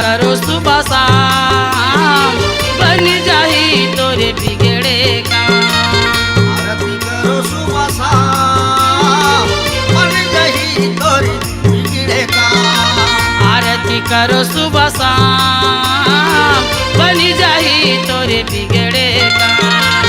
करो सुबह शाम, बन जाही तोरे बिगड़े काम। आरती करो सुबह शाम, बन जाही तोरे बिगड़े काम। आरती करो सुबह शाम, बन जाही तोरे बिगड़े काम।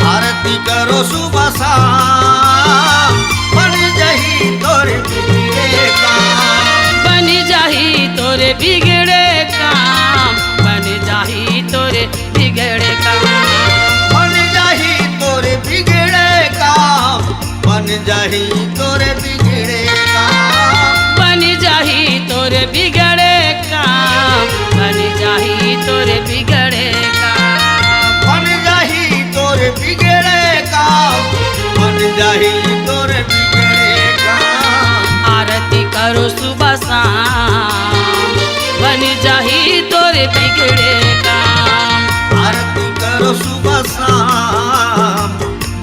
आरती करो सुबह शाम, बन जाही तोरे बिगड़े काम। बन जाही तोरे बिगड़े काम, बन जाही तोरे बिगड़े काम। बन जाही तोरे बिगड़े काम, बन जाही तोरे बिगड़े काम। बन जाही तोरे बिगड़े काम, बन जाही तोरे बिगड़े काम। बन जाही तोरे बिगड़े काम, बन जाही तोरे बिगड़े काम। आरती करो सुबह शाम, बन जाही तोरे बिगड़े काम। आरती करो सुबह शाम,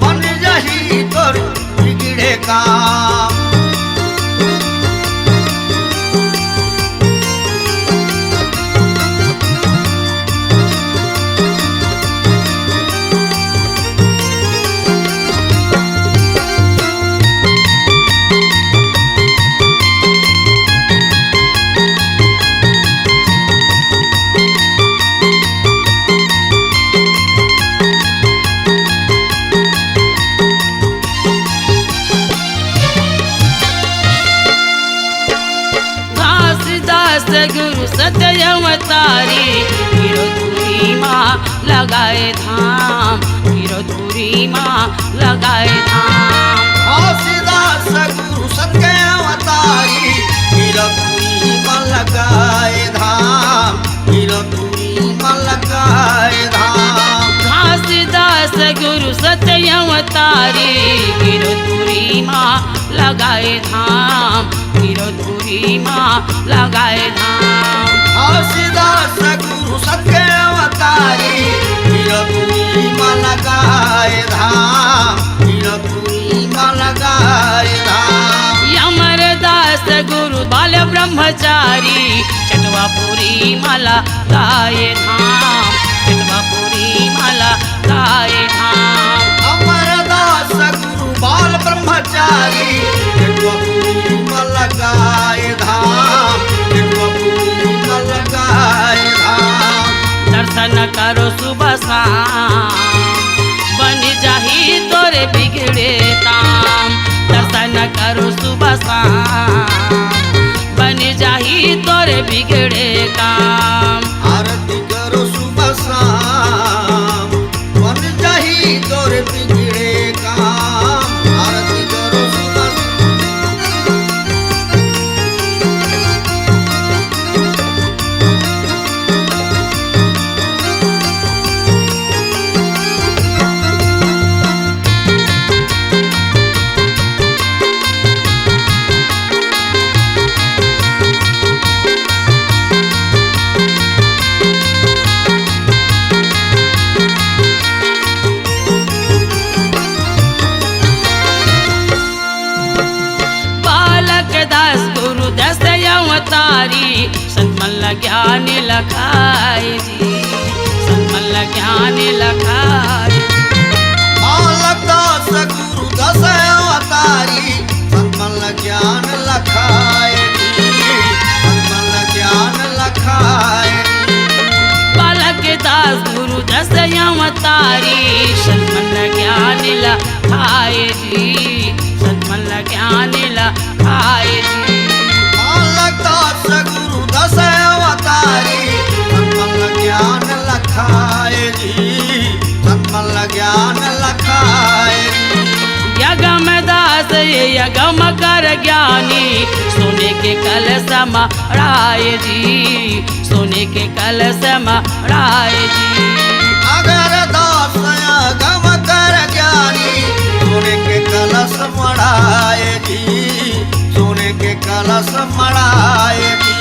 बन जाही तोरे बिगड़े काम। घासदास गुरु सत्य अवतारी, गिरधुरी माँ लगाए धाम, गिरधुरी माँ लगाए धाम। घासदास गुरु सत्य अवतारी, गिरधुरी माँ लगाए धाम, गिरधुरी माँ लगाए धाम। घासदास गुरु सत्य अवतारी, गिरधुरी माँ लगाए धाम, गिरधुरी माँ लगाए धाम। घासदास गुरु सत्य अवतारी, गिरधुरी माँ लगाए धाम, गिरधुरी माँ लगाए धाम। अमरदास गुरु बाल ब्रह्मचारी, चटवापुरी माला गाए धाम, चटवापुरी माला गाए धाम। अमरदास गुरु बाल ब्रह्मचारी, चटवापुरी माँ लगाए धाम, चटवापुरी माँ लगाए धाम। दर्शन करो सुबह शाम, बन जाही तोरे बिगड़े काम। दर्शन करो सुबह शाम, बन जाही तोरे बिगड़े काम। आरती करो सुबह शाम, बन जाही तोरे बिगड़े काम। आरती करो सुबह दास गुरु दस अवतारी, संतमल ज्ञान लखाए जी, संतमल ज्ञान लखाए। बालक दास गुरु दस अवतारी, संतमल ज्ञान लखाए जी, संतमल ज्ञान लखाए। बालक दास गुरु दस अवतारी, संतमल ज्ञान लखाए जी, संतमल ज्ञान लखाए जी। बालक दास गुरु दस अवतारी, संतमल ज्ञान लखाए जी, संतमल ज्ञान लखाए। यगम दास ये यगम कर ज्ञानी, सोने के कलश मढ़ाए जी, सोने के कलश मढ़ाए जी। अगर दास यगम कर ज्ञानी, सोने के कलश मढ़ाए जी, सोने के कलश मढ़ाए जी।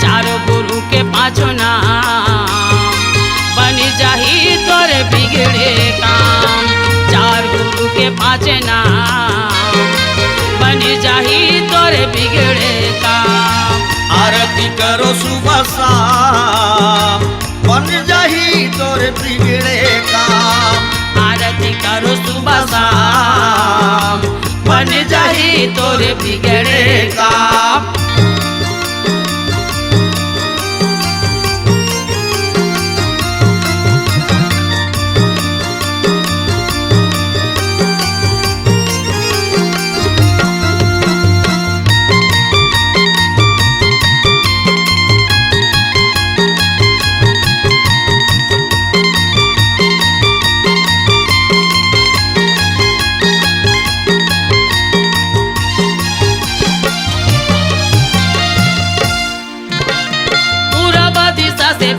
चारों गुरु के पाँचों नाम, बन जाही तोरे बिगड़े काम। चार गुरु के पाँच नाम, बन जाही तोरे बिगड़े काम। आरती आरती करो सुबह शाम बन जाही तोरे बिगड़े काम आरती करो सुबह शाम बन जाही तोरे बिगड़े काम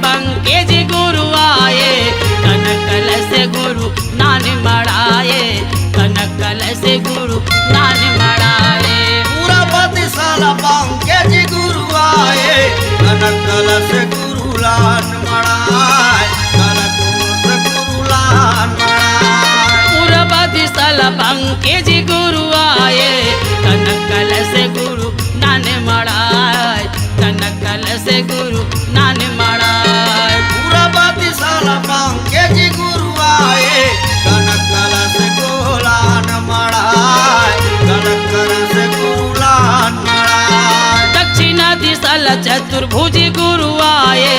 बंके जी गुरु आए कनकल से गुरु नान मड़ाए कनकल से गुरु नान मड़ाए पूरा बतिसाला बंके जी गुरु आए कनकल से गुरु लान मड़ाए कनकल से गुरु लान मड़ाए पूरा बतिसाला बंके जी गुरु आए कनकल से गुरु नान मड़ाए कनकल से गुरु नान मड़ाए पूरा बतिसाला बंके जी गुरु आए कनकल से गुलान मड़ाए कनकल से गुलान मड़ाए दक्षिणा दिशा चतुर्भुजी गुरु आए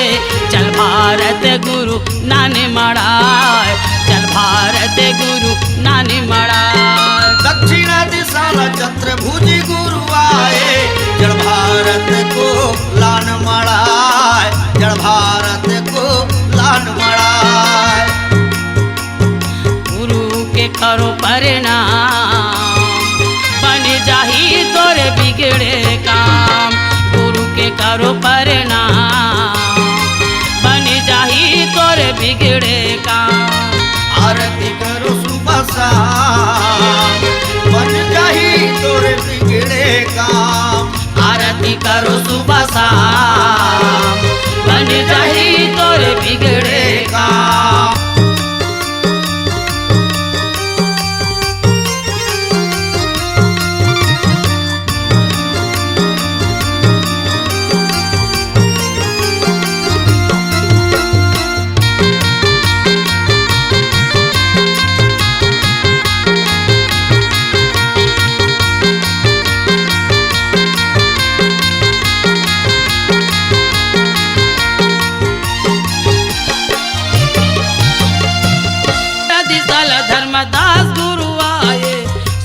चल भारत गुरु नाने मड़ाए चल भारत गुरु नाने मड़ाए दक्षिणा दिशा चतुर्भुजी गुरु आए जड़ भारत को लान मड़ाए जड़ भारत को लान मड़ाए गुरु के करो परिणाम बन जाही तोरे बिगड़े काम गुरु के करो परिणाम बन जाही तोरे बिगड़े काम आरती करो सुबह शाम बन जाही तोरे बिगड़े काम आरती करो सुबह शाम बन जाही तोरे बिगड़े काम धर्मदास गुरु आए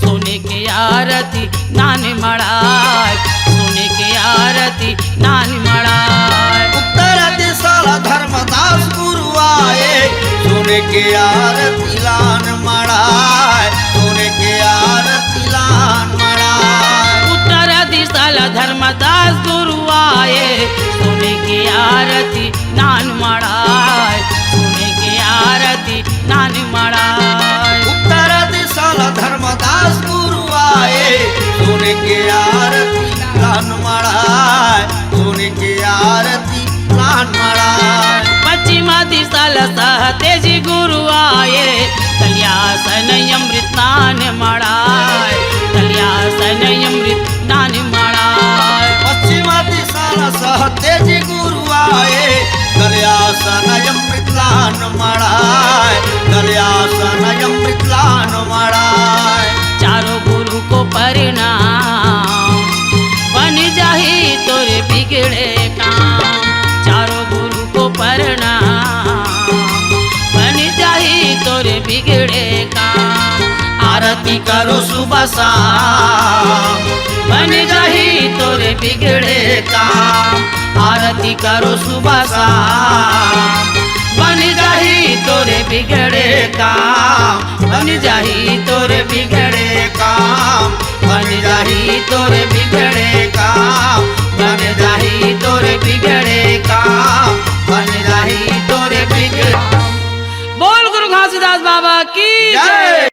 सोने के आरती नान मड़ाए सोने के आरती नान मड़ाए उत्तर दिशा धर्मदास गुरु आए सोने के आरती लान मड़ाए सोने के आरती लान मड़ाए उत्तर दिशा धर्मदास गुरु आए सोने के आरती नान मड़ाए सोने के आरती नान मड़ाए उत्तर दिशा धर्मदास गुरु आए सोने के आरती लान मड़ाए सोने के आरती लान मड़ाए पश्चिमा दिशा सहतेजी गुरु आए कल्यासन अमृत नान मड़ाए कल्यासन अमृत नान मड़ाए पश्चिमा दिशा सहतेजी गुरु आए कल्यासन अमृत लान मड़ाए कल्यासन अमृत लान मड़ाए चारों गुरु को परिणाम बन जाही तोरे बिगड़े काम चारों गुरु को परिणाम बन जाही तोरे बिगड़े काम आरती करो सुबह शाम बन जाही तोरे बिगड़े काम आरती करो सुबह शाम बन जाही तोरे बिगड़े काम बन जाही तोरे बिगड़े काम बन जाही तोरे बिगड़े काम बन जाही तोरे बिगड़े काम बन जाही तोरे बिगड़े बोल गुरु घासीदास बाबा की जय।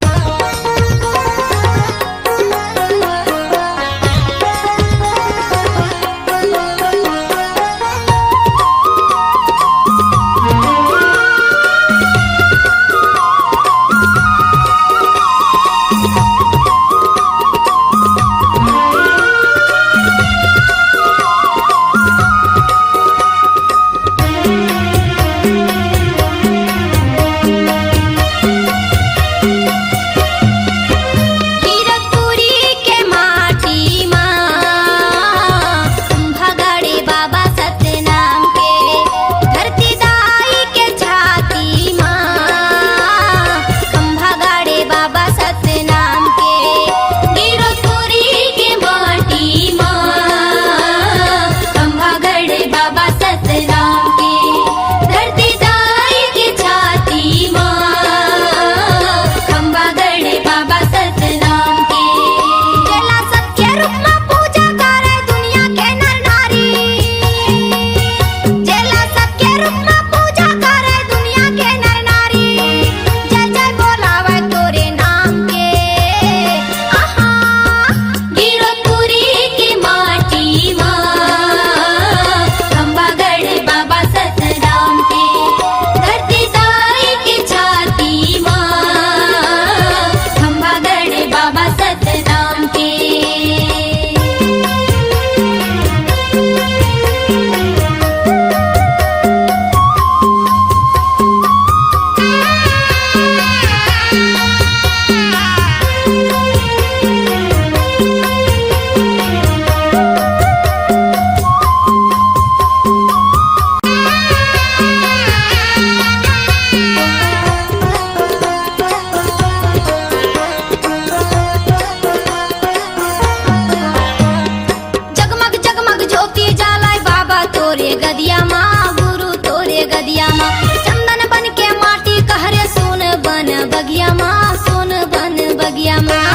तोरे गदिया माँ गुरु तोरे गदिया माँ चंदन बन के माटी कहरे सोन बन बगिया माँ सोन बन बगिया माँ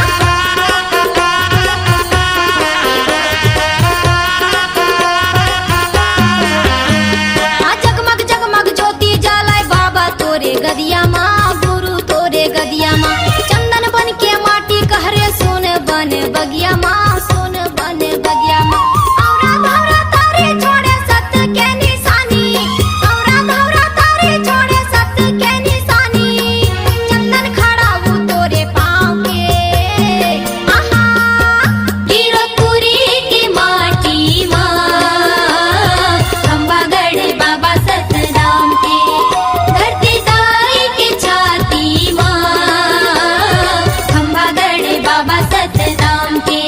जगमग जगमग ज्योति जलाए बाबा तोरे गदिया माँ गुरु तोरे गदिया माँ चंदन बन के माटी कहरे सोन बन बगिया माँ सोन बन बगिया माँ औरा धौरा तारे छोड़े सत्य के निशानी औरा धौरा तारे छोड़े सत्य के निशानी चंदन खड़ा वो तोरे पाँव के आहा गिरपुरी की माटी माँ खंबागढ़ बाबा सतराम के धरती दाई की छाती माँ खंबागढ़ बाबा सतराम के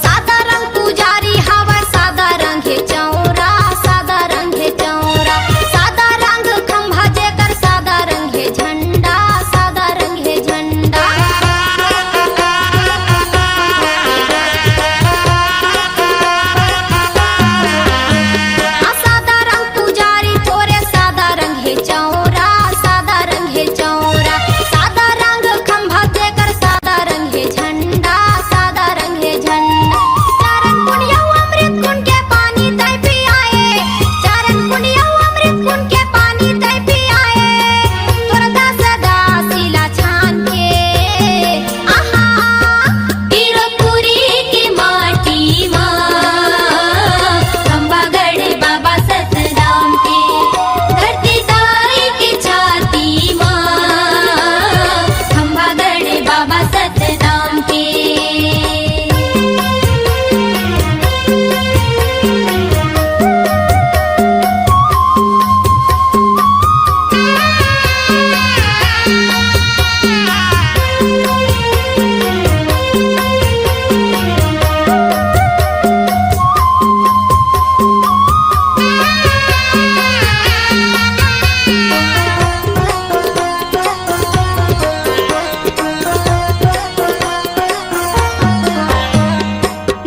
सादा रंग पुजारी हवा सादा रंग है चौरा सादा रंग है चौरा सादा रंग खंभा जेकर सादा रंग है झंडा सादा रंग है झंडा सादा रंग पुजारी तोरे सादा रंग है चौरा सादा रंग है चौरा सादा रंग खंभा जेकर सादा रंग है झंडा सादा रंग है झंडा चरण पुण्य अमृत कुंड के पानी तय पियाए चरण पुण्य अमृत कुंड के पानी तय पियाए तोर दास दासिला छान के आहा गिरपुरी की माटी माँ खंबागढ़ बाबा सतराम के धरती दाई की छाती माँ खंबागढ़ बाबा सतराम के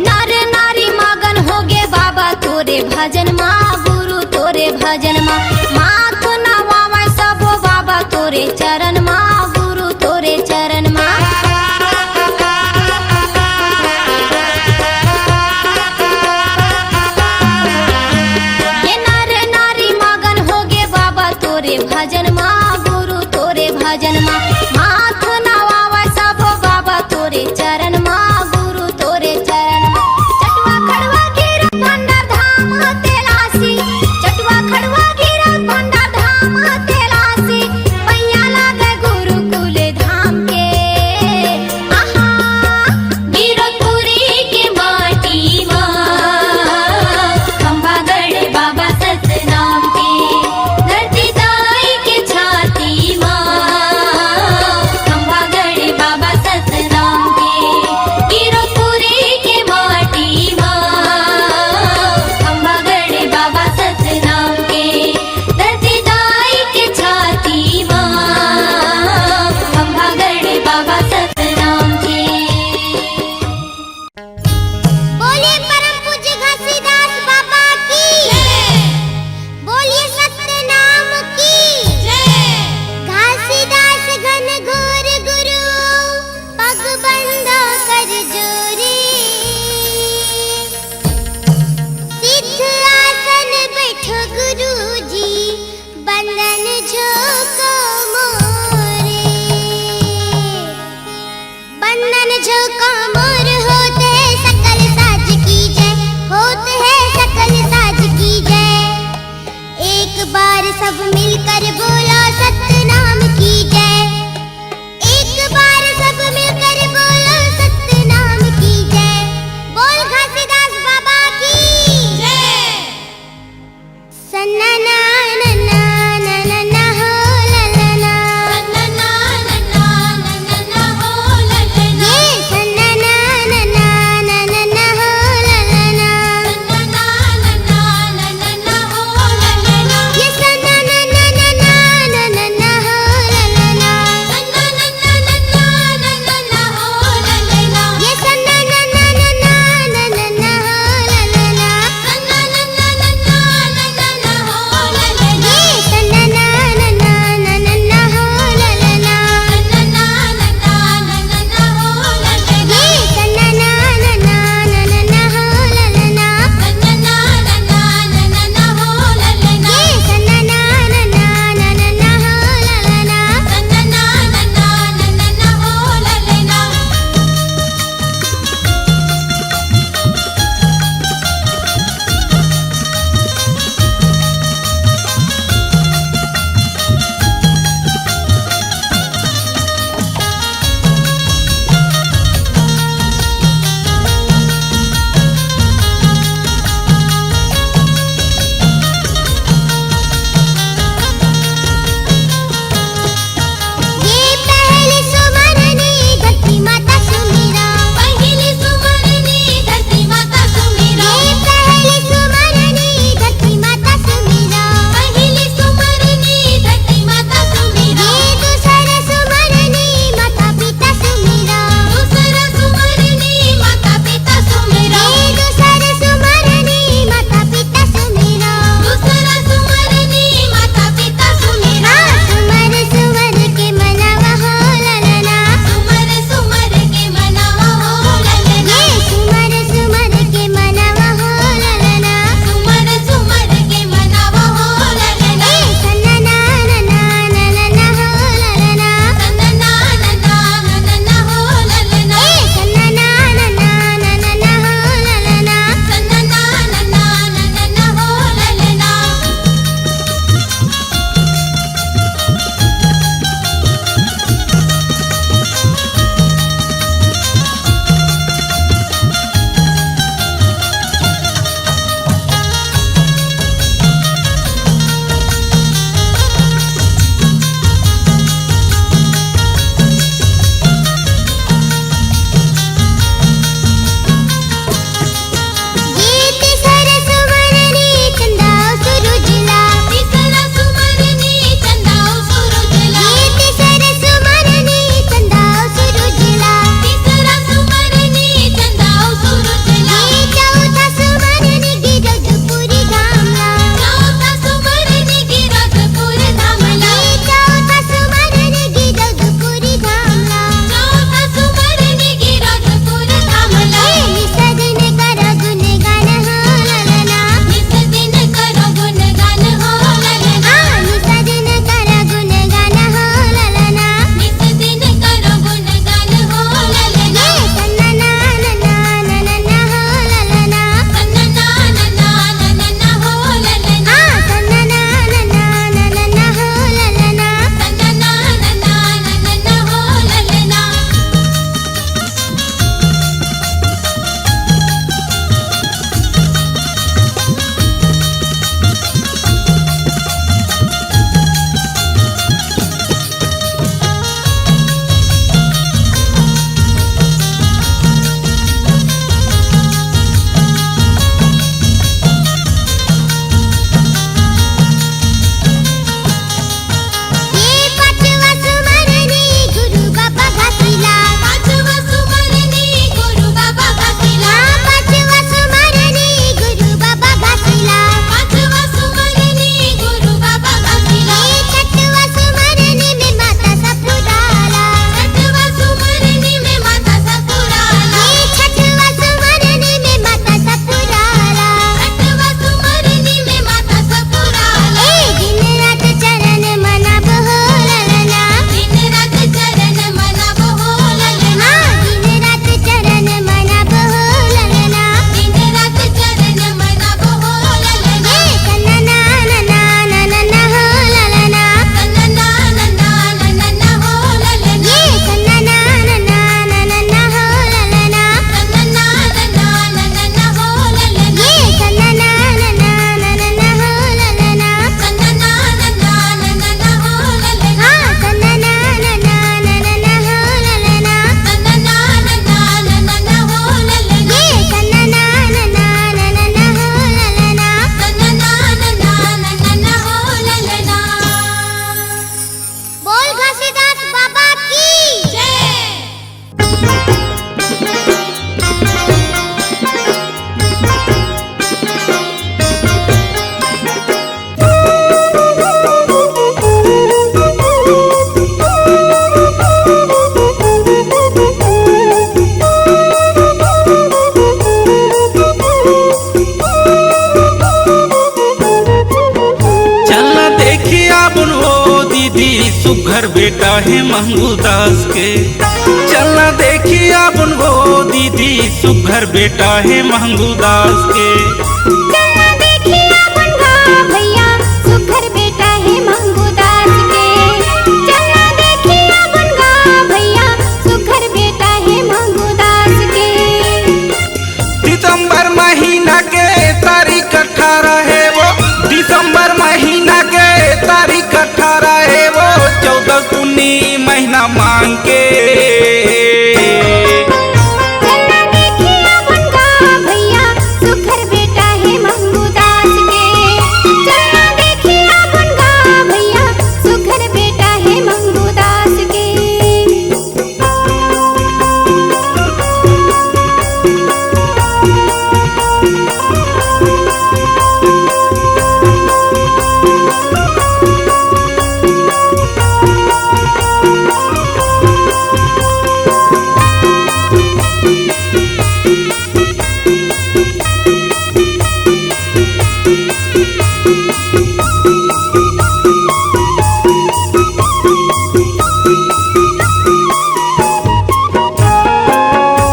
नर नारी मगन होगे बाबा तोरे भजन माँ गुरु तोरे भजन माँ माथ नवावे सबो बाबा तोरे चरण माँ गुरु तोरे चरण माँ ये नर नारी मगन होगे बाबा तोरे भजन माँ गुरु तोरे भजन माँ माथ नवावे सबो बाबा तोरे चरण माँ गुरु तोरे चरण माँ चटवा खड़वा गिर भंडार धाम तेलासी चटवा खड़वा गिर भंडार धाम तेलासी पैया लागे गुरुकुल धाम के आहा गिरपुरी की माटी माँ खंबागढ़ बाबा सतनाम के धरती दाई की सुघर बेटा है मंगू दास के। चलना देखिए अपन वो दीदी सुघर बेटा है मंगू दास के। चलना देखिए अपन गाँव भैया सुघर बेटा है मंगू दास के। चलना देखिए अपन गाँव भैया सुघर बेटा है मंगू दास के। दिसंबर महीना के तारीख 18 है वो, दिसंबर महीना के तारीख 18 है वो, 14 कुन्नी महीना मांग के। चलना देखिए अपन गाँव भैया सुघर बेटा है मंगू दास के। चलना देखिए अपन गाँव भैया सुघर बेटा है मंगू दास के।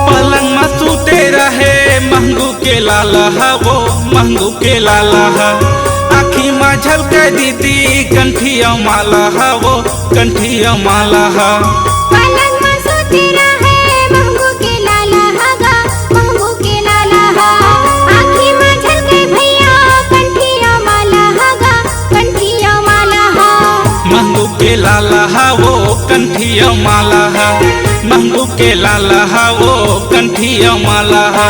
पलंग में सूते रहे मंगू के लाला हा वो, मंगू के लाला हा। आखी में झलके दीदी कंठिया माला हा वो, कंठिया माला हा। पलंग में सूते रहे मंगू के लाला हागा, मंगू के लाला हा। आँखी में झलके भैया कंठिया माला हागा, कंठिया माला हा। मंगू के लाला हा वो कंठिया माला हा, मंगू के लाला हा वो कंठिया माला हा।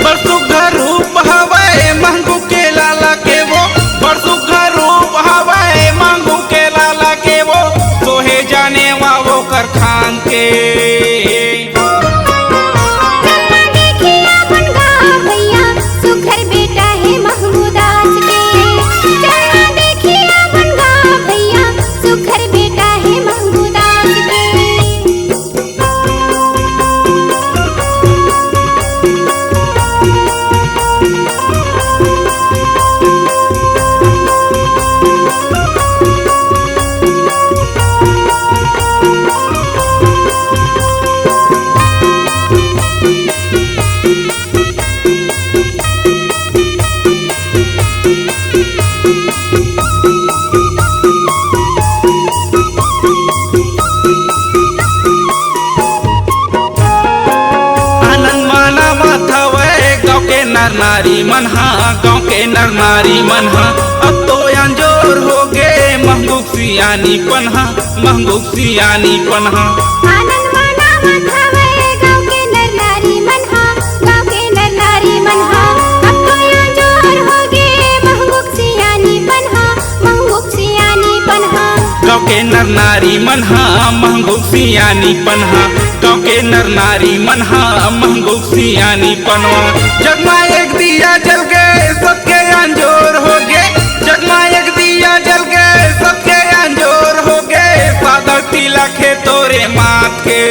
बरसु घर रूप हवाए मंगू के लाला के वो, बरसु घर रूप हवाए मंगू के लाला के वो, सोहे जाने वा वो कर खान के। चलना देखिए अपन गाँव भैया सुघर बेटा है मंगू दास के। चलना देखिए अपन गाँव भैया सुघर बेटा है मंगू दास के। आनंद माना माथावे गाँव के नर नारी मनहा, गाँव के नर नारी मनहा। अब तो अंजोर हो गए महंगूक सियानी पन्हा, महंगूक सियानी पन्हा। आनंद माना माथावे गाँव के नर नारी मनहा, गाँव के नर नारी मनहा। अब तो यहाँ जोर हो गे महंगूक सियानी पन्हा, महंगूक सियानी पन्हा। गाँव के नर नारी मनहा महंगूक सियानी पन्हा, गाँव के नर नारी मनहा महंगूक सियानी पन्हा। जगमा एक दिया जल गए सबके अंजोर हो गए, जगमा एक दिया जल गए सबके अंजोर हो गए, सादर तिलक है तोरे माथ के।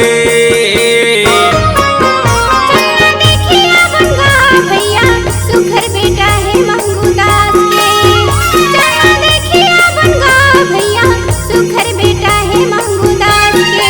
चलना देखिए अपन गाँव भैया सुघर बेटा है मंगू दास के। चलना देखिए अपन गाँव भैया सुघर बेटा है मंगू दास के।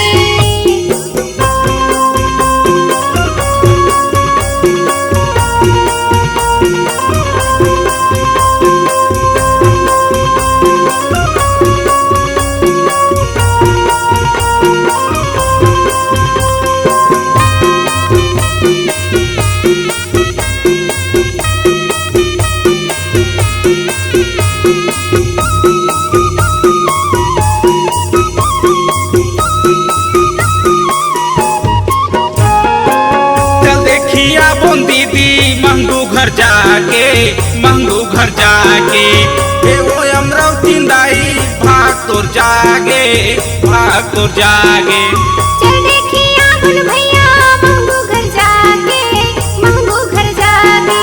चल देखिया बोन दीदी मंगू घर जाके, मंगू घर जाके। ए वो अमरावती दाई भाग तोर जागे, भाग तोर जागे। चल देखिए अपन भैया मंगू घर जाके, मंगू घर जाके।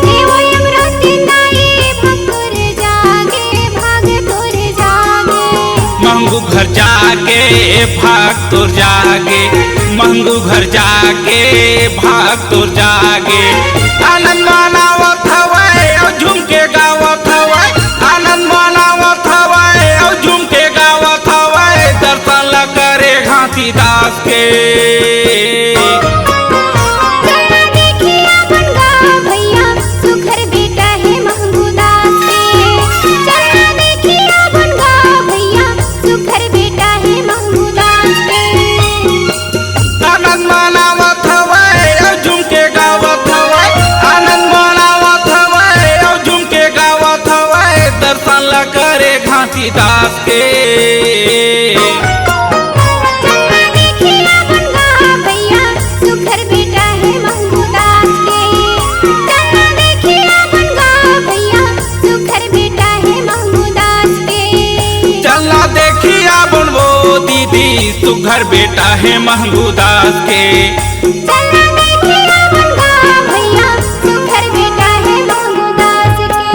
ये वो अमरावती नाई भाग तोर जागे, भाग तोर जागे। मंगू घर जाके भाग तोर जागे, मंगू घर जाके भाग तोर जागे। आनंद मानावत हवाए और झूम के गावत हवाए, आनंद मानावत हवाए और झूम के गावत हवाए। दर्शन तुलसीदास के। चलना देखिया बनगा भैया सुघर बेटा है महमूदास के। चलना देखिया बनगा भैया सुघर बेटा है महमूदास के। चलना देखिया बनबो दीदी सुघर बेटा है महमूदास के। चलना देखिया बनगा भैया सुघर बेटा है महमूदास के।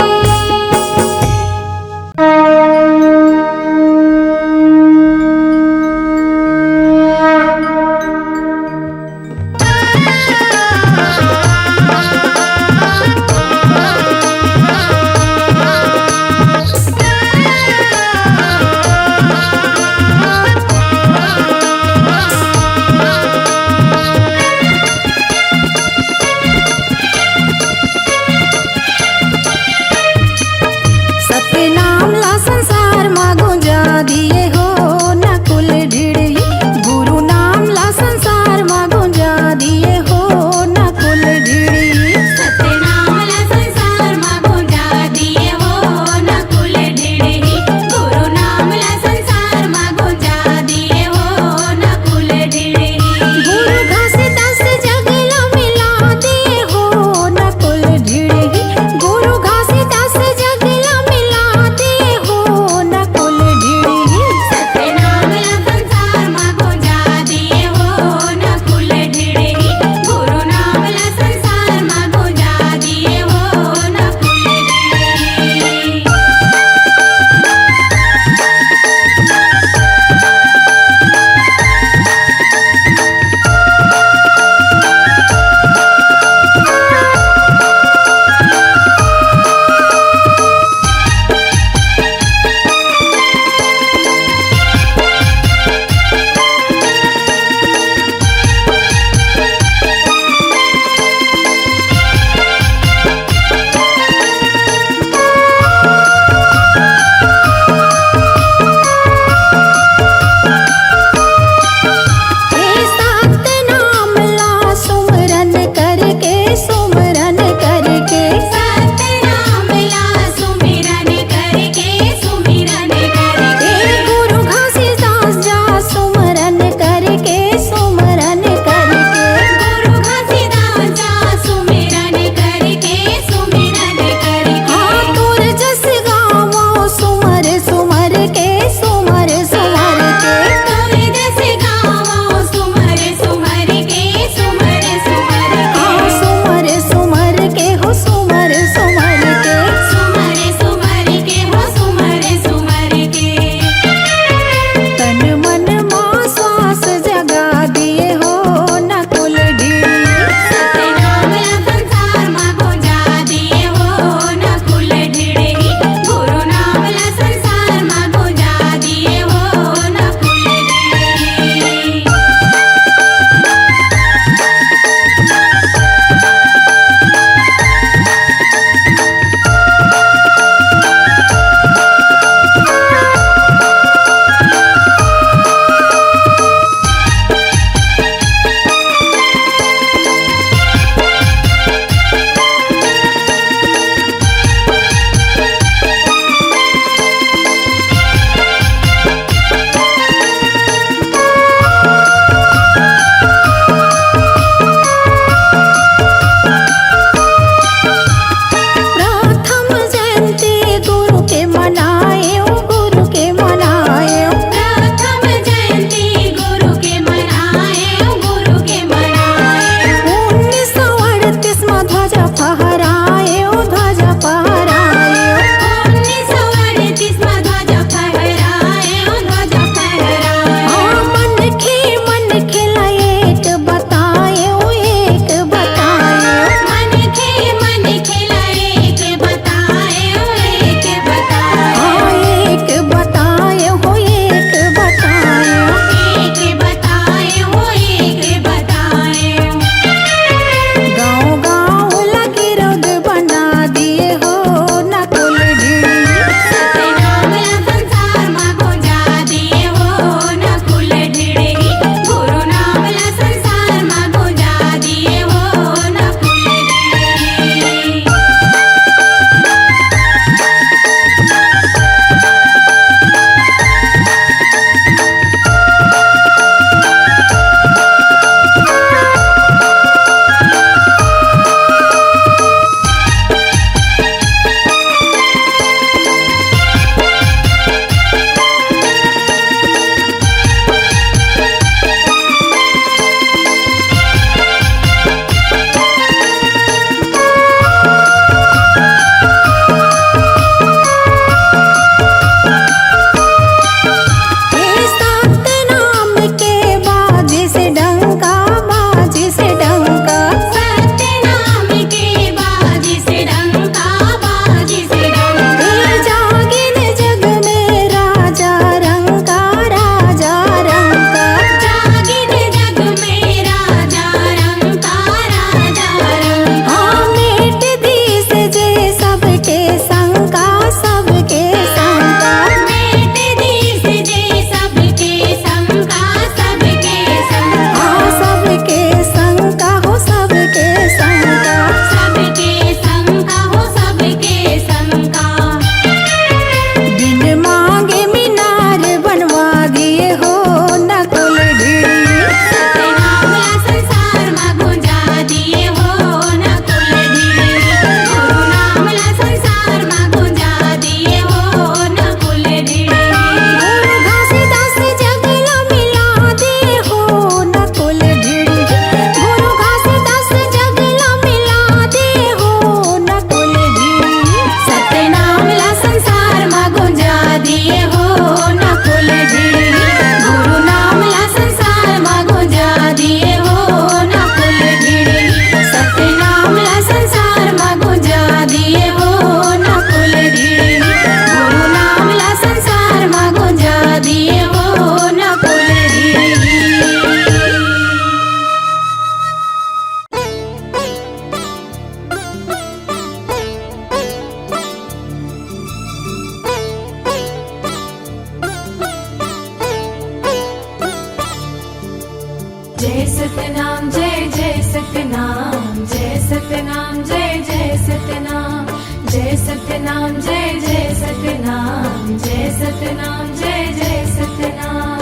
सतनाम जय सतनाम जय जय सतनाम जय सतनाम जय जय सतनाम जय सतनाम जय जय सतनाम।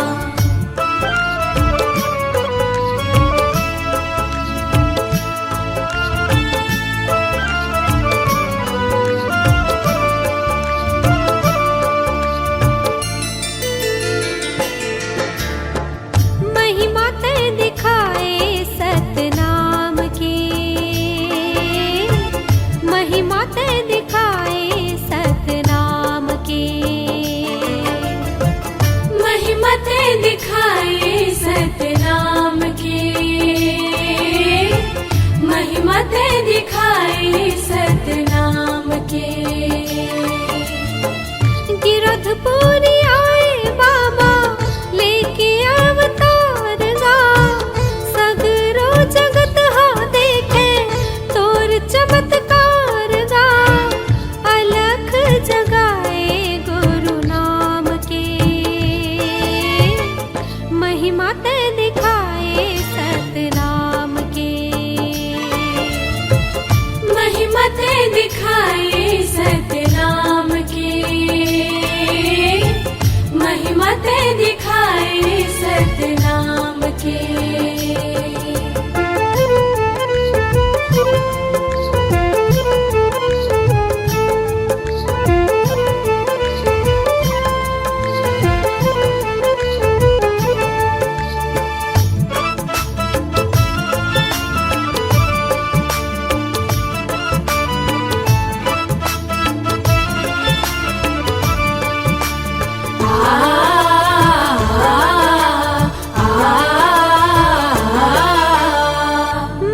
महिमा ते दिखाए सतनाम की, महिमा ते दिखाए सतनाम की, महिमा ते दिखाए सतनाम की, महिमा ते दिखाए सतनाम की। गिरधपुरी आए बाबा लेके अवतार गा, सगरो जगत हा देखे तोर चमत्कार गा, अलख जगाए गुरु नाम के, महिमा ते दिखाए सतनाम के, महिमा ते दिखाए सतनाम की, महिमा ते दिखाए सतनाम की।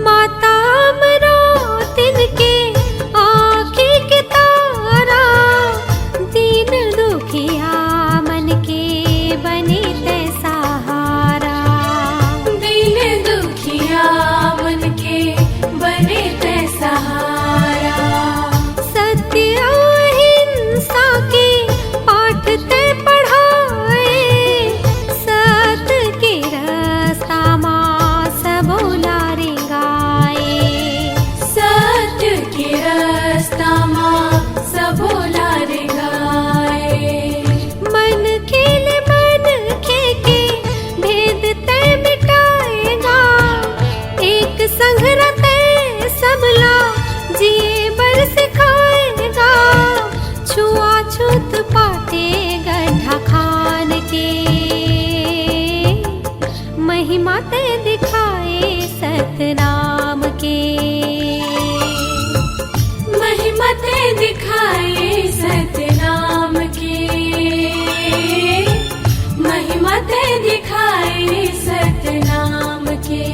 माता अमरावती के आँखी के तारा, दीन दुखिया मन के बने ते सहारा, दीन दुखिया मन के बने ते सहारा, सत्य अहिंसा के पाठ ते पढ़ाए, सत के रास्ता माँ सबोला रे गाए, सत्य के रास्ता माँ सबोला रे गाए। मन खेले मन के भेद ते मिटाएगा, एक संग रहते सबला जिए बर सिखाएगा, छुआछूत पाते गड्ढा खान के, महिमा ते दिखाए सतनाम के, महिमा ते दिखाए सतनाम की, महिमा ते दिखाए सतनाम की।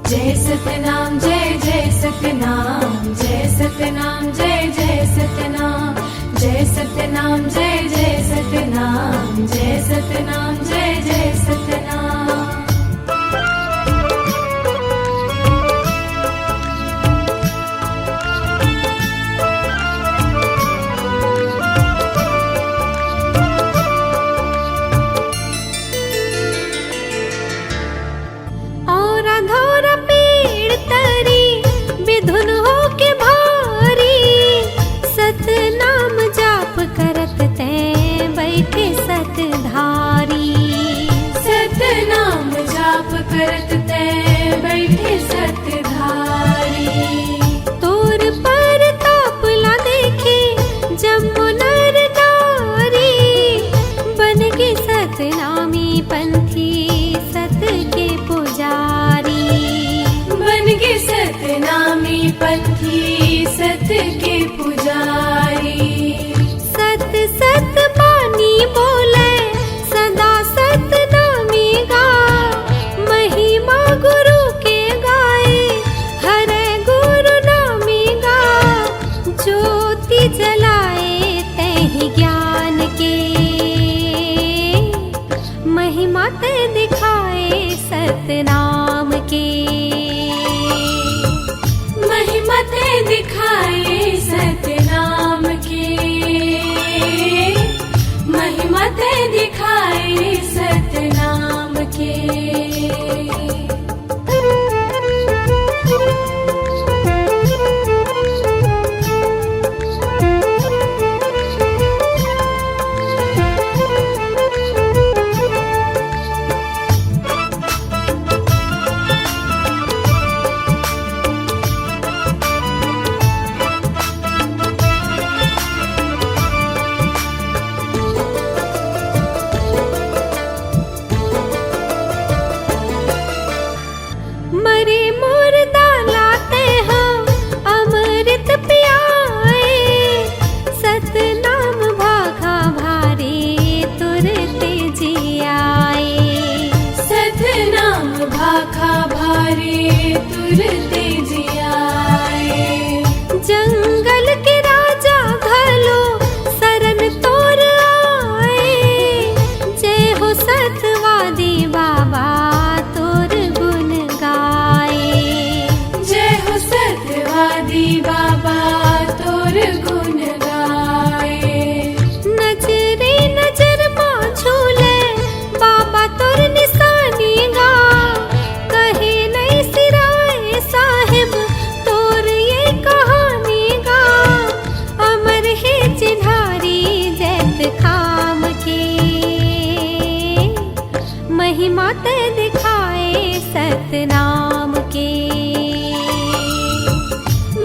जय सतनाम जय जय सतनाम जय सतनाम जय जय सतनाम जय सतनाम जय जय सतनाम जय सतनाम जय जय सतनाम। और अधोरा पेड़ तरी विधुन हो के भारी, सतनाम जाप करत ते बैठे सतधारी, सतनाम जाप करत ते बैठे सतधारी, तोर पर तापला देखे जम्मू नर नारी, बन के सतनामी पंथी सत के पुजारी, बन के सतनामी पंथी सत के पुजारी, सत सत बानी बोले सदा सतनामी गा, महिमा गुरु के गाए हरे गुरु नामी गा, ज्योति जलाए तहि ज्ञान के, महिमा ते दिखाए सतनाम के, महिमा ते दिखाए सतनाम की, महिमा ते दिखाए सतनाम की। बाबा तोर गुण गाए। नजरे नजर माँ झूले बाबा तोर निशानी गा, कहे नहीं सिराए साहिब तोर ये कहानी गा। अमर है चिन्हारी जैत खाम के, महिमा ते दिखाए सतनाम के।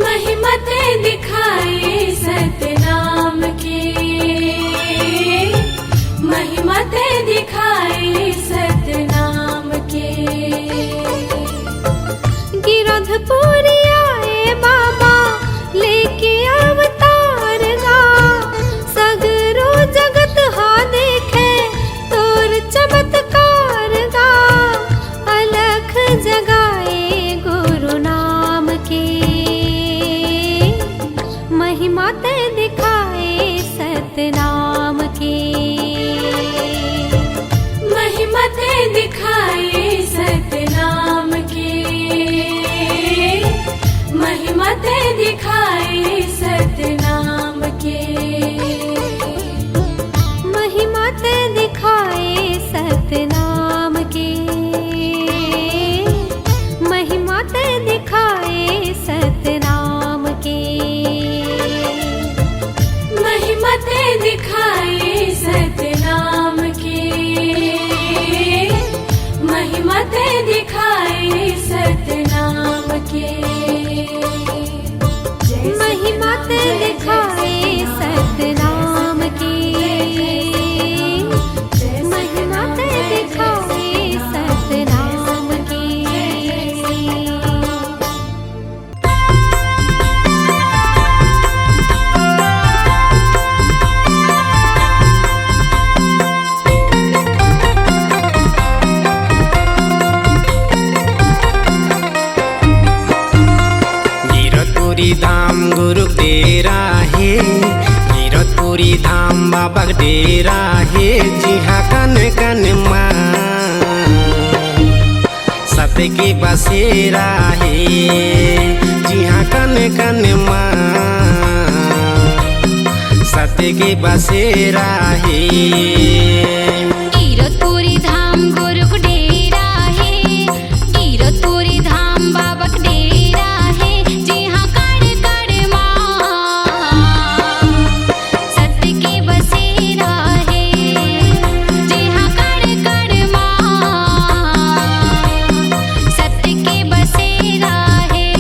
महिमा ते दिखाए सतनाम के, महिमा ते दिखाए सतनाम के। गिरधपुरी आए बाबा लेके अवतार गा, सगरो जगत हा देखे तोर चमत्कार गा। अलख जगाए गुरु नाम के, महिमा ते दिखाए सतनाम के। महिमा ते दिखाए सतनाम के, महिमा ते दिखाए सतनाम के। महिमा ते दिखाए सतनाम के, महिमा ते दिखाए सतनाम के। महिमा ते दिखाए सतनाम के, महिमा ते दिखाए सतनाम के। महिमा ते दिखाए सतनाम के, महिमा ते दिखाए सतनाम के। गिरधपुरी धाम गुरु डेरा है, गिरधपुरी धाम बाबा डेरा है। जिहा कन कन माँ सत्य के बसेरा है, जिहा कन कन माँ सत्य के बसेरा है। गिरधपुरी धाम गुरु को डेरा है, गिरधपुरी धाम बाबा का डेरा है। जिहाँ कण कण माँ सत्य के बसेरा है, जिहाँ कण कण माँ सत्य के बसेरा है।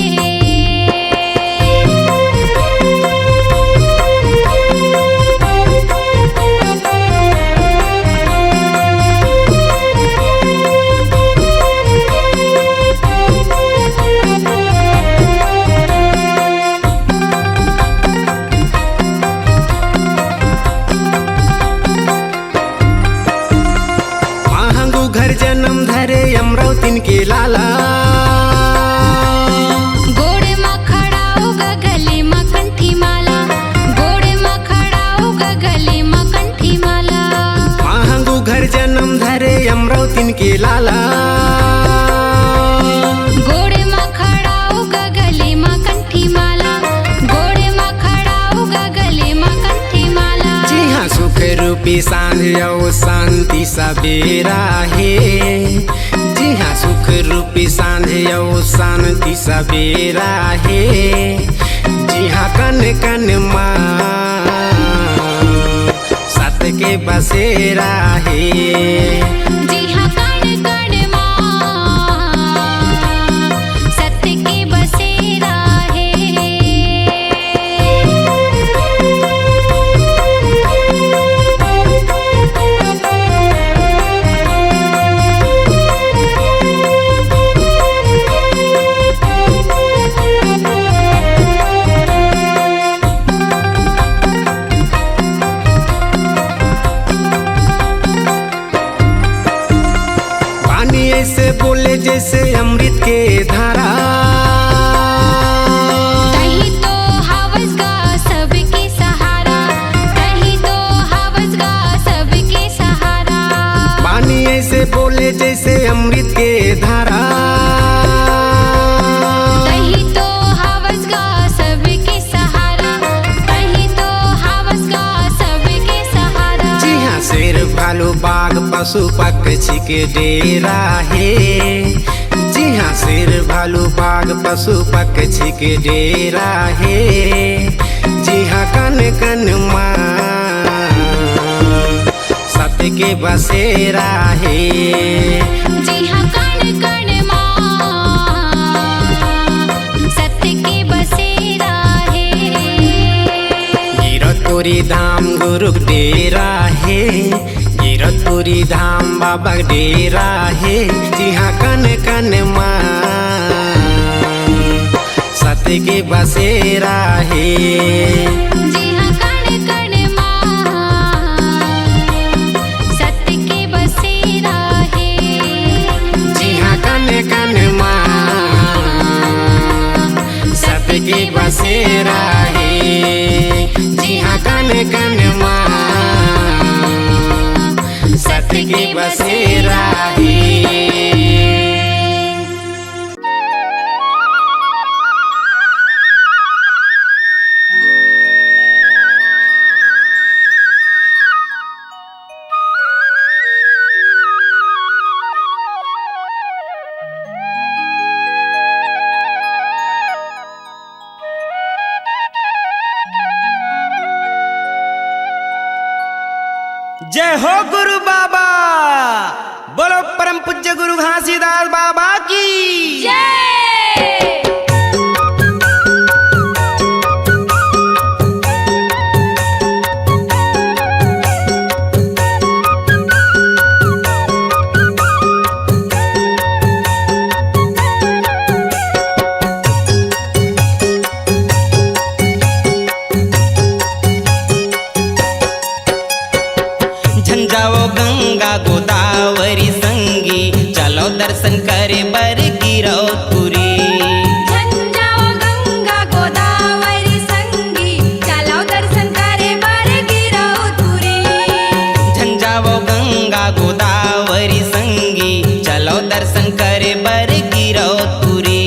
महंगू घर जन्म धरे अमरावतीन के लाला, गोड़ में खड़ा होगा गले में कंठी माला, गोड़ में खड़ा होगा गले में कंठी माला। महंगू घर जन्म धरे अमरावतीन के लाला, गोड़ में खड़ा होगा गले में कंठी माला, गोड़ में खड़ा होगा गले में कंठी माला। जी हाँ सुख रूपी सांझ और शांति सवेरा है, जी हाँ सुख रूपी सांझ और शांति सवेरा है। जी हाँ कन कन माँ सत्य के बसेरा है। जी हाँ कण कण माँ सत्य के बसेरा है। बोले जैसे अमृत के धारा, कहीं तो हवस गा सबके सहारा, कहीं तो हवस गा सबके सहारा। पानी ऐसे बोले जैसे अमृत के धारा, कहीं तो हवस गा सब पशु पक्षी के डेरा है। जी हाँ शेर भालू बाघ पशु पक्षी के डेरा है। जी हाँ कन कन माँ सत्य के बसेरा है। जी हाँ कण कण माँ सत्य के बसेरा है। गिरतपुरी धाम गुरु डेरा है। गिरतपुरी धाम बाबा डेरा है। जी हाँ कन कन माँ सत्य के बसेरा है। जी हाँ कण कण माँ सत्य के बसेरा है। जी हाँ कन कन माँ सत्य के बसेरा है। जी हाँ कन कन माँ सत्य के बसेरा है। जय हो गुरु बाबा, बोलो परम पूज्य गुरु घासीदास बाबा की जय। झंझाओ गंगा गोदावरी संगी चलो दर्शन करे बर गिरौतपुरी। झंझाओ गंगा गोदावरी संगी चलो दर्शन करे बर गिरौतपुरी। झंझाओ गंगा गोदावरी संगी चलो दर्शन करे बर गिरौतपुरी।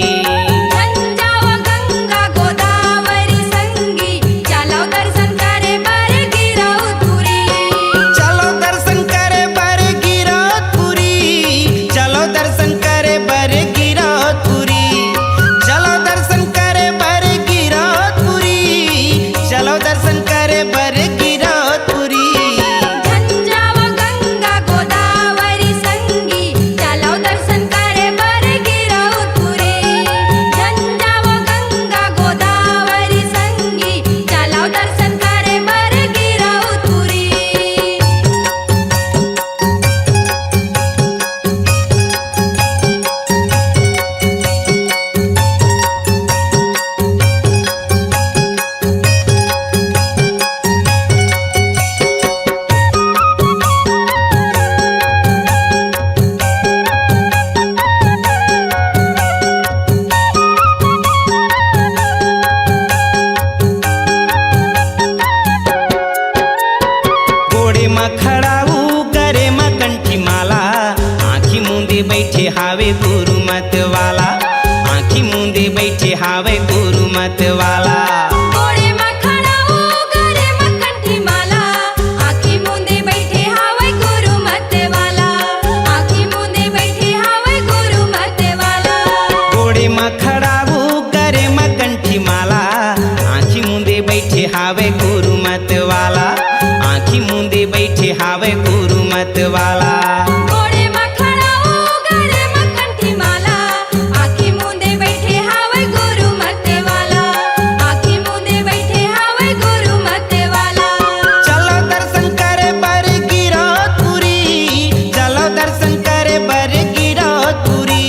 झंझाओ गंगा गोदावरी संगी चलो दर्शन करे बर गिरौतपुरी। चलो दर्शन करे बर गिरौतपुरी। चलो दर्शन करे बर गिरौतपुरी। चलो दर्शन करे बर गिरौतपुरी। चलो दर्शन करे बर गिरौतपुरी। झंझाओ गंगा गोदावरी संगी चलो दर्शन करे बर गिरौतपुरी। झंझाओ गंगा गोदावरी संगी चलो दर्शन करे बर गिरौतपुरी। घोड़े में खड़ाऊ करे में कंठी माला। आँखी मूंदे बैठे हावे गुरु मत वाला। आँखी मूंदे बैठे हावे गुरु मत वाला। घोड़े में खड़ा हो गरे में कंठी माला। आँखी मूंदे बैठे हावे गुरु मत वाला। आँखी मूंदे बैठे हावे गुरु मत वाला। घोड़े में खड़ाऊ करे में कंठी माला। आँखी मूंदे बैठे हावे गुरु मत वाला। आँखी मूंदे बैठे हावे गुरु मत वाला। घोड़े में खड़ा हो गरे में कंठी माला। आँखी मूंदे बैठे हावे गुरु मत वाला। आँखी मूंदे बैठे हावे गुरु मत वाला। चलो दर्शन करे बर गिरौतपुरी। चलो दर्शन करे बर गिरौतपुरी।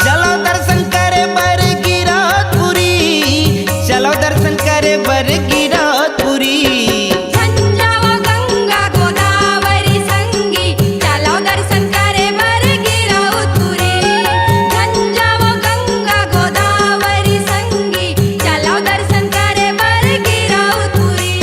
चलो दर्शन करे बर गिरौतपुरी। चलो दर्शन करे बर गिरौतपुरी। झंझाओ गंगा गोदावरी संगी चलो दर्शन करे बर गिरौतपुरी। झंझाओ गंगा गोदावरी संगी चलो दर्शन करे बर गिरौतपुरी।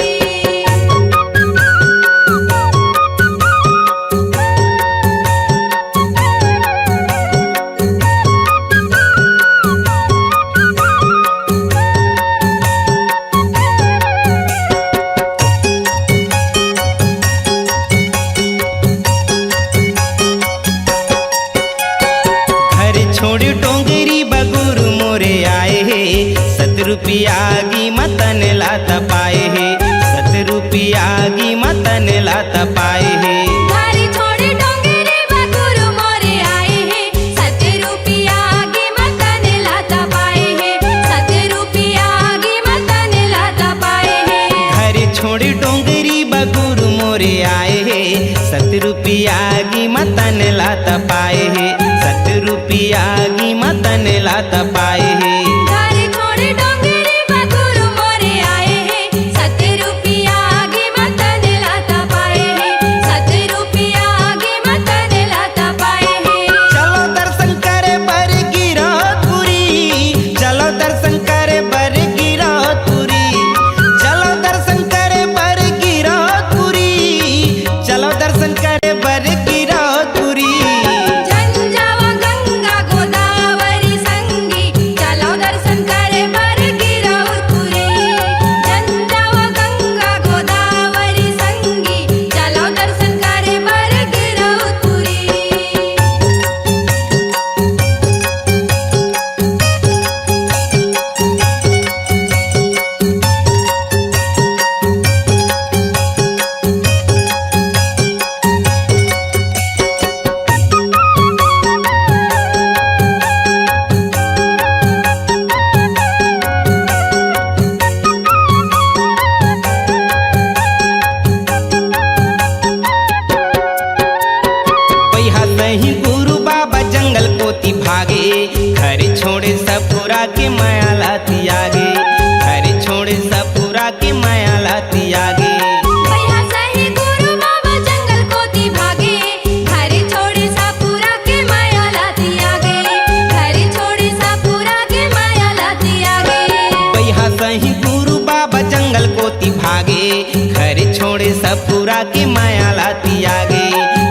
भागे, घर छोड़े सपूरा के माया लाती आगे,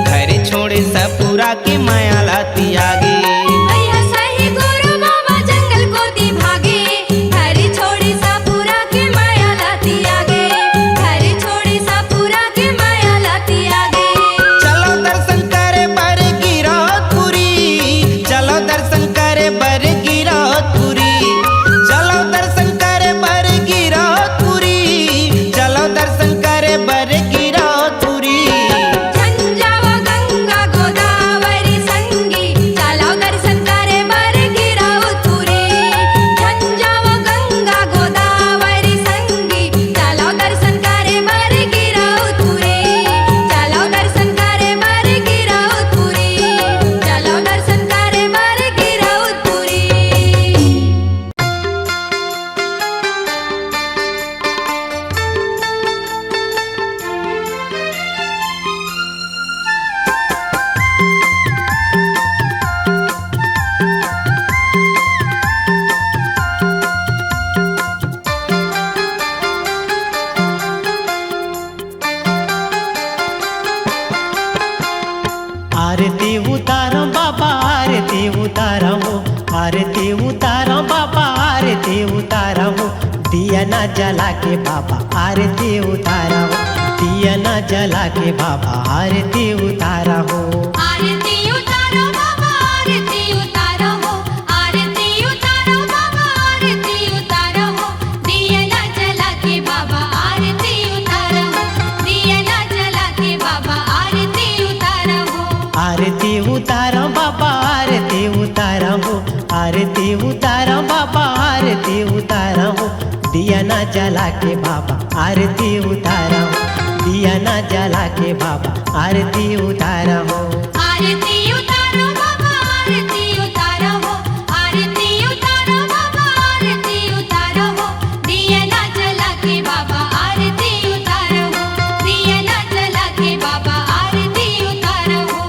घर छोड़े सपूरा के माया लाती आगे। भैया सही गुरु बाबा जंगल को दी भागे, घर छोड़ी सापुरा के माया लाती आगे, घर छोड़ी सापुरा के माया लाती आगे। चलो दर्शन करे बर गिरौदपुरी, चलो दर्शन करे बर गिरौदपुरी, चलो दर्शन करे बर गिरौदपुरी, चलो दर्शन करे बर गिरौदपुरी। झंझावा गंगा गोदावरी संगी, चलो दर्शन करे बर गिरौदपुरी। झंझावा गंगा गोदावरी संगी, चलो दर्शन करे बर गिरौदपुरी, चलो दर्शन करे बर गिरौदपुरी, चलो दर्शन करे बर गिरौदपुरी। आरती उतारो बाबा आरती उतारो, आरती उतारो बाबा आरती उतारो, दिया ना जला के बाबा आरती उतारो, दिया ना जला के बाबा आरती उतारो। आरती उतारो बाबा आरती उतारो हो, आरती उतारो बाबा आरती उतारो हो, दिया ना जला के बाबा आरती उतारो हो, दिया ना जला के बाबा आरती उतारो हो। आरती उतारो बाबा आरती उतारो, आरती उतारो बाबा आरती उतारो, दिया ना जला के बाबा आरती उतारो, दिया ना जला के बाबा आरती उतारो। आरती उतारो बाबा आरती उतारो हो, आरती उतारो बाबा आरती उतारो हो, दिया ना जला के बाबा आरती उतारो हो, दिया ना जला के बाबा आरती उतारो हो।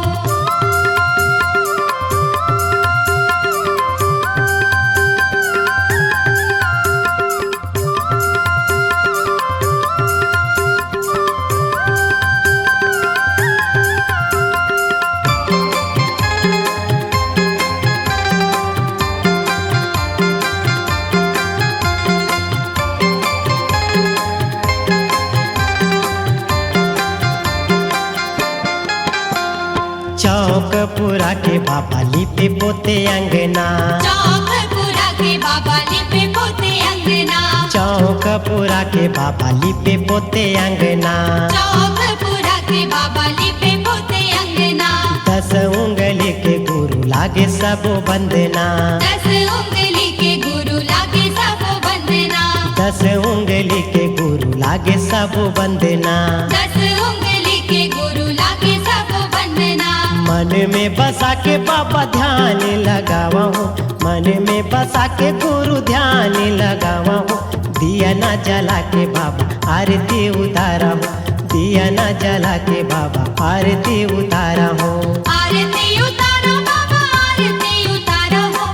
चौक पूरा के बाबा लिपे पोते अंगना, चौकपुरा के बाबा लिपे पोते अंगना, चौकपुरा के बाबा लिपे पोते अंगना, चौकपुरा के बाबा लिपे पोते अंगना। 10 उंगली के गुरु लागे सब बंदना, 10 उंगली के गुरु लागे सब बंदना, 10 उंगली के गुरु लागे सब बंदना। 10 उंगली के गुरु लागे सब बंदना। मन में बसा के बाबा ध्यान लगावा हूँ, मन में बसा के गुरु ध्यान लगावा हूँ, दिया ना जला के बाबा आरती उतारा हूँ, दिया ना जला के बाबा आरती उतारा हूँ। आरती उतारो बाबा आरती उतारो हो,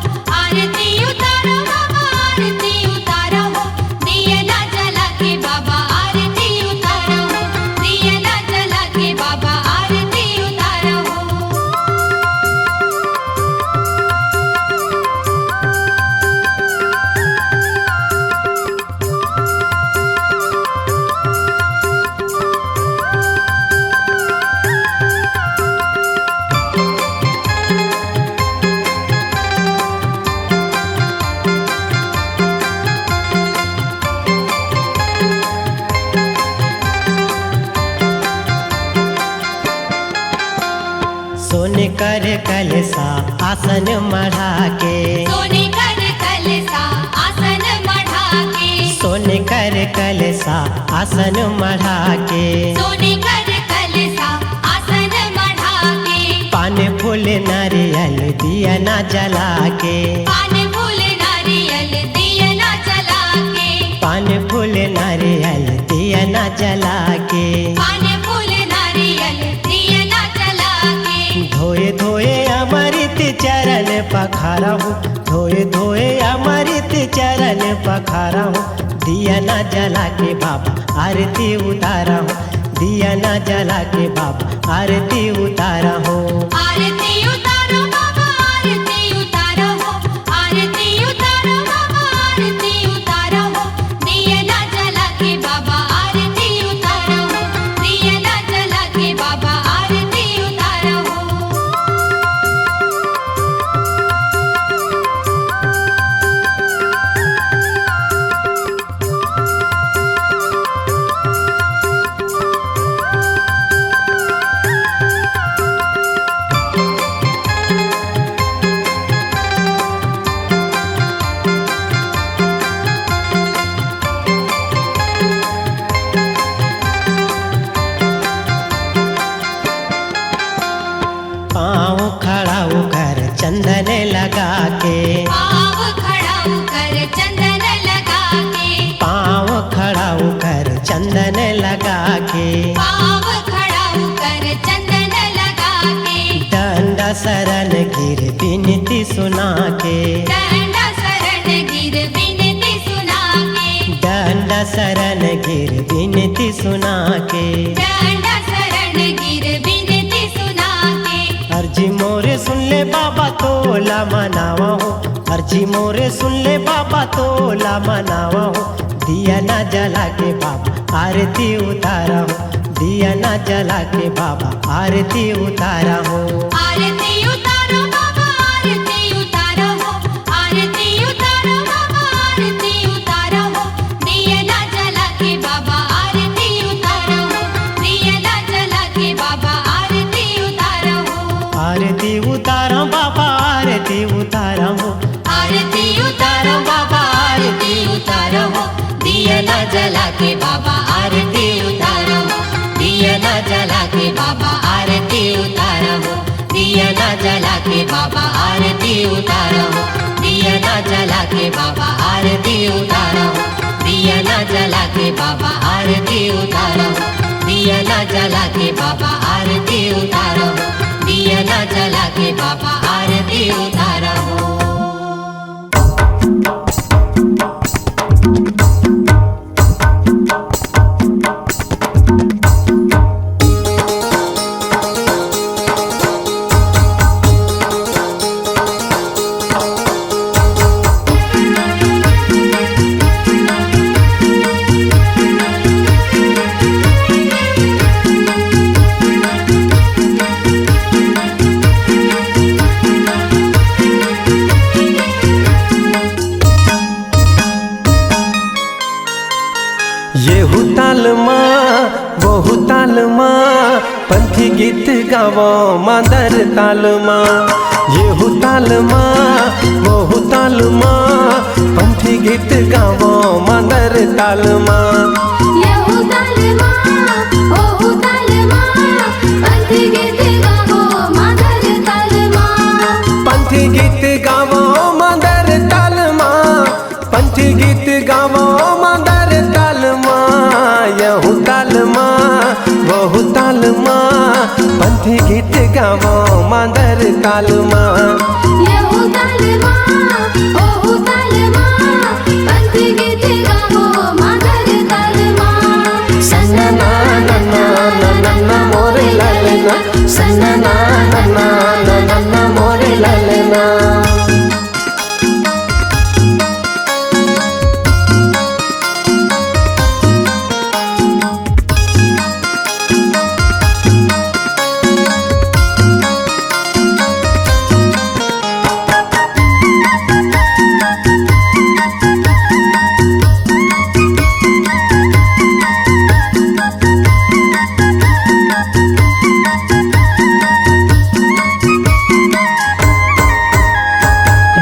आरती उतारो बाबा आरती उतारो हो, दिया ना जला के बाबा आरती उतारो हो, दिया ना जला के बाबा आरती उतारो हो। सोने कर कलसा आसन मढ़ा के, सोने कर कलसा आसन मढ़ा के, सोने कर कलसा आसन मढ़ा के, सोने कर कलसा आसन मढ़ा के, पान फूल नारियल दिया ना जला के, पान फूल नारियल दिया ना जला के, पान फूल नारियल दिया ना जला के, पान फूल नारियल दिया ना जला के। धोए धोए अमृत चरण पखारा हूँ, धोए धोए अमृत चरण पखारा हूँ, दिया ना जला के बाबा आरती उतारा हो, दिया ना जला के बाबा आरती उतारा हो। आरती उतारो बाबा आरती उतारो हो, आरती उतारो बाबा आरती उतारो हो, दिया ना जला के बाबा आरती उतारो हो, दिया ना जला के बाबा आरती उतारो हो। पाँव खड़ा होकर चंदन लगा के, पाँव खड़ा होकर चंदन लगा के, पाँव खड़ा होकर चंदन लगा के, पाँव खड़ा होकर चंदन लगा के, डंडा शरण गिर विनती सुना के, डंडा शरण गिर विनती सुना के, डंडा शरण गिर विनती सुना के। डंडा शरण गिर विनती सुना के, अर्जी मोरे सुन ले बाबा तोला मनावा हो, अर्जी मोरे सुन ले बाबा तोला मनावा हो, दिया ना जला के बाबा आरती उतारा हो, दिया ना जला के बाबा आरती उतारा हो। आरती उतारो बाबा आरती उतारो हो, आरती उतारो बाबा आरती उतारो हो, दिया ना जला के बाबा आरती उतारो हो, दिया ना जला के बाबा आरती उतारो हो। आरती उतारा बाबा आरती उतारा हो, आरती उतारो बाबा आरती उतारो हो, दिया ना जला के बाबा आरती उतारो हो, दिया ना जला के बाबा आरती उतारो हो, दिया ना जला के बाबा आरती उतारो हो, दिया ना जला के बाबा आरती उतारो हो, दिया ना जला के बाबा आरती उतारो हो, दिया ना जला के बाबा आरती उतारो हो, दिया ना जला के बाबा आरती उतारो हो। येहू ताल माँ बहु ताल माँ पंथी गीत गावो मादर ताल माँ, येहू ताल माँ बहु ताल माँ पंथी गीत गावो मादर ताल माँ। येहू ताल माँ ओहू ताल माँ पंथी गीत गावो मादर ताल माँ, पंथी गीत गावो मादर ताल माँ, पंथी गीत गावो मादर ताल माँ, येहू ताल माँ बहु ताल माँ पंथी गीत गावो मादर ताल माँ। येहू ताल माँ ओहू ताल माँ पंथी गीत गावो मादर ताल माँ। सन्ना ना ना ना ना ना ना मोरे लालना, सन्ना ना ना ना ना ना ना मोरे लालना।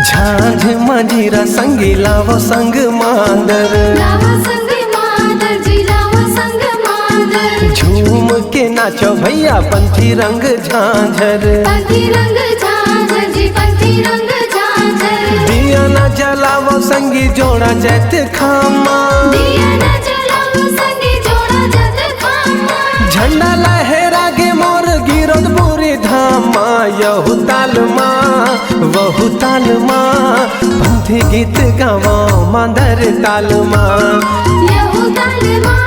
झांझ मंजीरा संगी लावो संग मांदर, लावो संग मादर जी लावो संग मादर, झूम के नाचो भैया पंथी रंग झांझर, पंथी रंग झांझर जी पंथी रंग झांझर, दिया ना जलावो संगी जोड़ा जैत खामा, दिया ना जलावो संगी जोड़ा जत खामा, झंडा लहरा गे मोर गिरोद पूरी धामा, यहू ताल माँ वहु ताल माँ पंथी गीत गावा मांदर ताल माँ यहू ताल माँ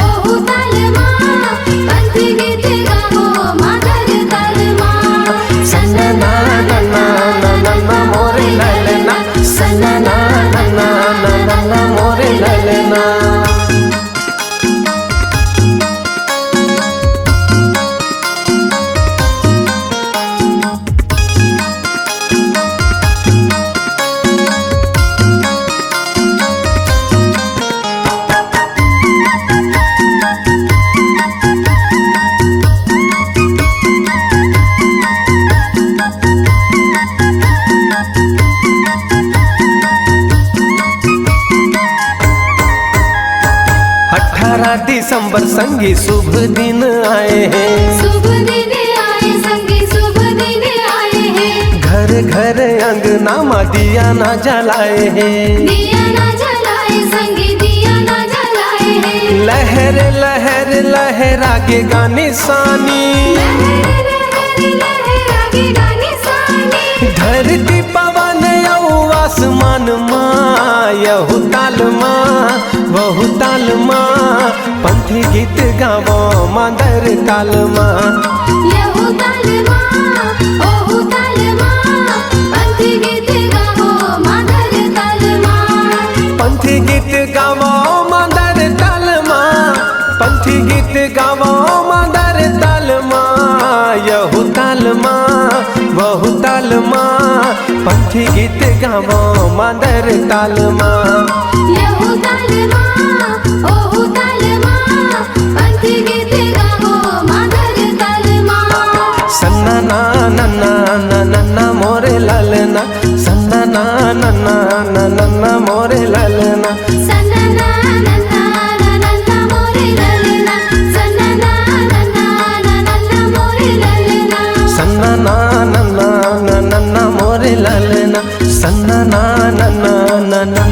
ओहू ताल माँ पंथी गीत गावो मादर ताल माँ सन्ना ना ना ना ना ना ना मोरे ललना सन्ना ना ना ना ना ना ना मोरे ललना दिसंबर संगी शुभ दिन आए हैं शुभ दिन आए संगी शुभ दिन आए हैं घर घर अंगना में दिया ना जलाए हैं दिया ना जलाए संगी दिया ना जलाए हैं लहर लहर लहरा के गाने सानी लहर लहर लहरा के गाने सानी धरती पवन यऊ आसमान माँ यहू ताल माँ वहु ताल माँ पंथी गीत गावो मांदर ताल माँ यहू ताल माँ ओहू ताल माँ पंथी गीत गावो मादर ताल माँ पंथी गीत गावो मांदर ताल माँ पंथी गीत गावो मांदर ताल माँ यहू ताल माँ वहु ताल माँ पंथी गीत गावो मांदर ताल माँ यहू ताल माँ ओहू ताल माँ पंथी गीत गावो मादर ताल माँ सन्ना ना ना ना ना ना ना मोरे ललना सन्ना ना ना ना ना ना ना मोरे ललना सन्ना ना ना ना ना ना मोरे ललना सन्ना ना ना ना ना ना मोरे ललना सन्ना ना ना ना ना ना मोरे ललना सन्ना ना ना ना ना ना